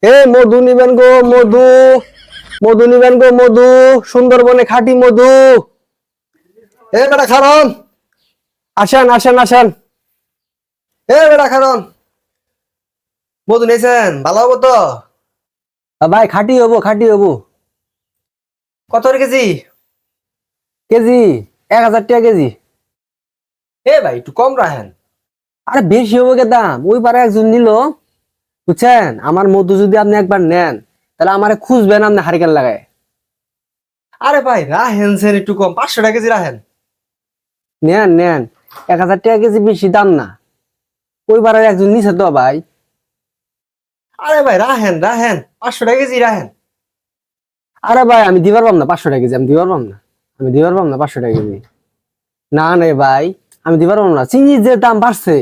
এ মধু নিবেন গো মধু, মধু নিবেন গো মধু, সুন্দরবনে খাঁটি মধু। এ বেটা খারন, আসেন আসেন আসেন। এ বেটা খারন, মধু নিয়েছেন? ভালো হবো তো? ভাই খাঁটি হবো খাঁটি হবো। কত করে কেজি? কেজি 1000 টাকা কেজি। এ ভাই একটু কম রাখেন। আরে বেশি হবো কে দাম? ওই পারে একজন নিল, বুঝছেন? আমার মধু যদি আপনি একবার নেন তাহলে আমারে খুঁজবেন আপনি হারিকেন লাগায়। আরে ভাই রাহেন সেন একটু কম, 500 টাকা কেজি রাহেন। নেন নেন, 1000 টাকা কেজি বেশি দাম না। ওই পাড়ার একজন নিছে তো ভাই। আরে ভাই রাহেন রাহেন, 500 টাকা কেজি রাহেন। আরে ভাই আমি দিবার পাম না 500 টাকা কেজি, আমি দিবার পাম না, আমি দিবার পাম না 500 টাকা কেজি। না রে ভাই, আমি দিবার পাম না, চিনির যে দাম বাড়ছে।